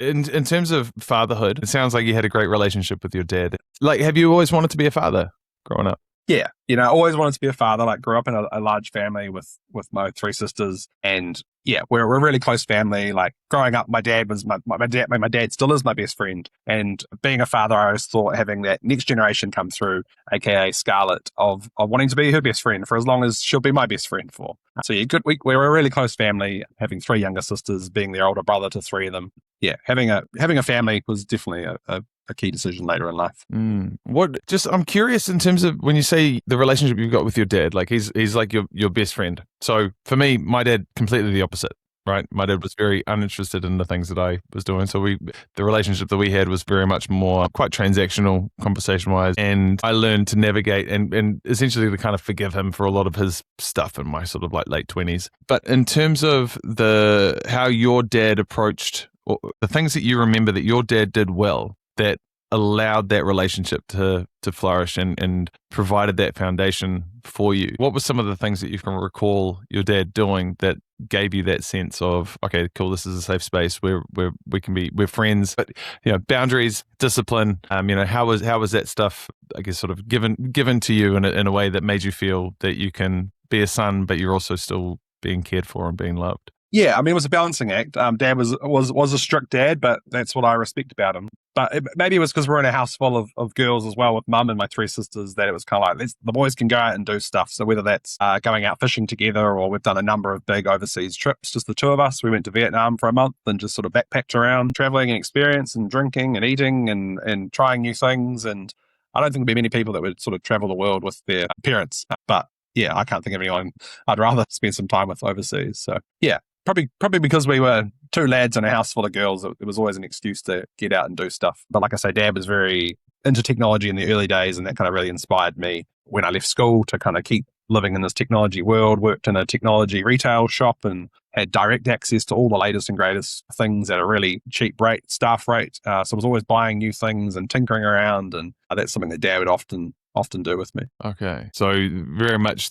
In terms of fatherhood, it sounds like you had a great relationship with your dad. Like, have you always wanted to be a father growing up? Yeah, I always wanted to be a father. Like, grew up in a large family with my three sisters, and yeah, we're a really close family. Like, growing up, my dad was my dad still is my best friend. And being a father, I always thought having that next generation come through, aka Scarlett, of wanting to be her best friend for as long as she'll be my best friend for. So yeah, good. We're a really close family. Having three younger sisters, being the older brother to three of them. Yeah, having a family was definitely a key decision later in life. I'm curious in terms of when you say the relationship you've got with your dad, like he's like your best friend. So for me, my dad, completely the opposite, right? My dad was very uninterested in the things that I was doing. So the relationship that we had was very much more quite transactional conversation wise. And I learned to navigate and essentially to kind of forgive him for a lot of his stuff in my sort of like late 20s. But in terms of how your dad approached, or the things that you remember that your dad did well, that allowed that relationship to flourish and provided that foundation for you. What were some of the things that you can recall your dad doing that gave you that sense of, okay, cool, this is a safe space where we're friends, but boundaries, discipline, how was that stuff, I guess, sort of given to you in a way that made you feel that you can be a son, but you're also still being cared for and being loved? Yeah, I mean, it was a balancing act. Dad was a strict dad, but that's what I respect about him. But maybe it was because we're in a house full of girls as well, with mum and my three sisters, that it was kind of like the boys can go out and do stuff. So whether that's going out fishing together, or we've done a number of big overseas trips, just the two of us. We went to Vietnam for a month and just sort of backpacked around, traveling and experience and drinking and eating and trying new things. And I don't think there'd be many people that would sort of travel the world with their parents. But yeah, I can't think of anyone I'd rather spend some time with overseas. So yeah. Probably because we were two lads in a house full of girls, it was always an excuse to get out and do stuff. But like I say, Dad was very into technology in the early days, and that kind of really inspired me when I left school to kind of keep living in this technology world. Worked in a technology retail shop and had direct access to all the latest and greatest things at a really cheap staff rate. So I was always buying new things and tinkering around, and that's something that Dad would often do with me. Okay, so very much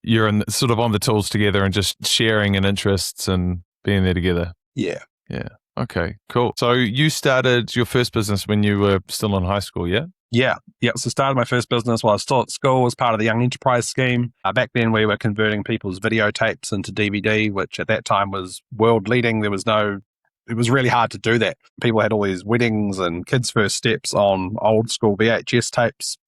you're sort of on the tools together and just sharing in interests and being there together. Yeah. Yeah. Okay, cool. So you started your first business when you were still in high school, yeah? Yeah. So started my first business while I was still at school as part of the Young Enterprise Scheme. Back then, we were converting people's videotapes into DVD, which at that time was world leading. It was really hard to do that. People had all these weddings and kids' first steps on old school VHS tapes.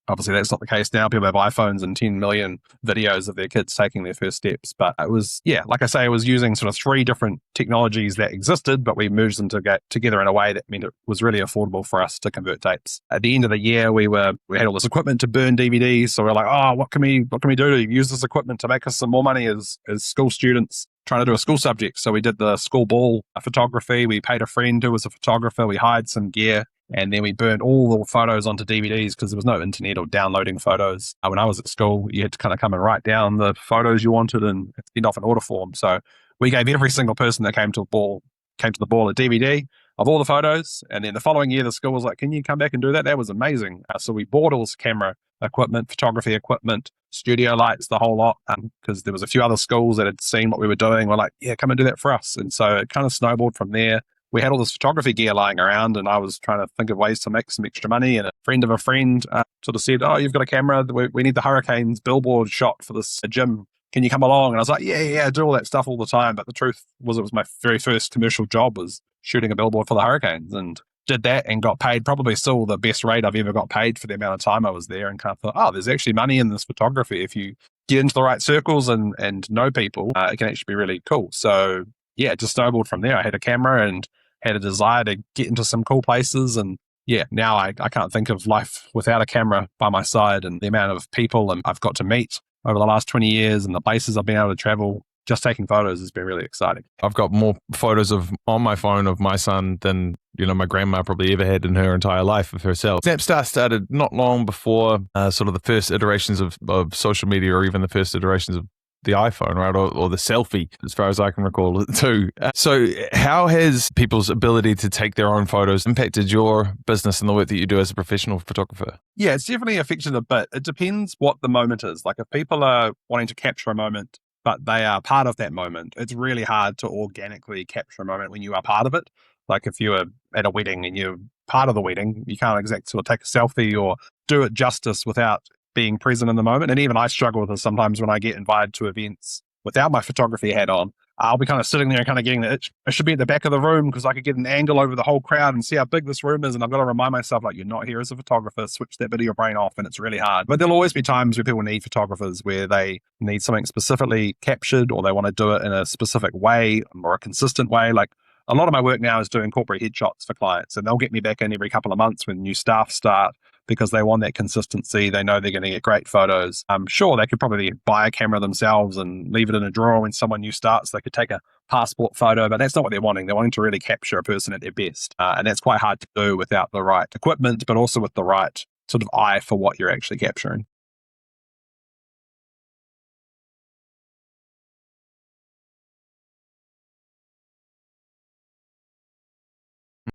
Obviously, that's not the case now. People have iPhones and 10 million videos of their kids taking their first steps. But it was, like I say, it was using sort of three different technologies that existed, but we merged them together in a way that meant it was really affordable for us to convert tapes. At the end of the year, we had all this equipment to burn DVDs. So we were like, oh, what can we do to use this equipment to make us some more money as school students trying to do a school subject? So we did the school ball photography. We paid a friend who was a photographer. We hired some gear. And then we burned all the photos onto DVDs because there was no internet or downloading photos. When I was at school, you had to kind of come and write down the photos you wanted and send off an order form. So we gave every single person that came to the ball a DVD of all the photos. And then the following year, the school was like, can you come back and do that? That was amazing. So we bought all this camera equipment, photography equipment, studio lights, the whole lot, because there was a few other schools that had seen what we were doing. We're like, yeah, come and do that for us. And so it kind of snowballed from there. We had all this photography gear lying around, and I was trying to think of ways to make some extra money. And a friend of a friend sort of said, oh, you've got a camera. We need the Hurricanes billboard shot for this gym. Can you come along? And I was like, yeah, I do all that stuff all the time. But the truth was, it was my very first commercial job was shooting a billboard for the Hurricanes, and did that and got paid probably still the best rate I've ever got paid for the amount of time I was there, and kind of thought, oh, there's actually money in this photography. If you get into the right circles and know people, it can actually be really cool. So yeah, it just snowballed from there. I had a camera and had a desire to get into some cool places. And yeah, now I can't think of life without a camera by my side, and the amount of people and I've got to meet over the last 20 years and the places I've been able to travel. Just taking photos has been really exciting. I've got more photos on my phone of my son than my grandma probably ever had in her entire life of herself. Snapstar started not long before sort of the first iterations of social media, or even the first iterations of the iPhone, right? Or the selfie, as far as I can recall it too. So how has people's ability to take their own photos impacted your business and the work that you do as a professional photographer? Yeah, it's definitely affected a bit. It depends what the moment is. Like, if people are wanting to capture a moment, but they are part of that moment, it's really hard to organically capture a moment when you are part of it. Like if you were at a wedding and you're part of the wedding, you can't exactly sort of take a selfie or do it justice without being present in the moment. And even I struggle with this sometimes when I get invited to events without my photography hat on. I'll be kind of sitting there and kind of getting the itch. I should be at the back of the room because I could get an angle over the whole crowd and see how big this room is. And I've got to remind myself, like, you're not here as a photographer. Switch that bit of your brain off, and it's really hard. But there'll always be times where people need photographers where they need something specifically captured, or they want to do it in a specific way or a consistent way. Like, a lot of my work now is doing corporate headshots for clients, and they'll get me back in every couple of months when new staff start because they want that consistency. They know they're going to get great photos. I'm sure they could probably buy a camera themselves and leave it in a drawer when someone new starts. They could take a passport photo, but that's not what they're wanting. They're wanting to really capture a person at their best. And that's quite hard to do without the right equipment, but also with the right sort of eye for what you're actually capturing.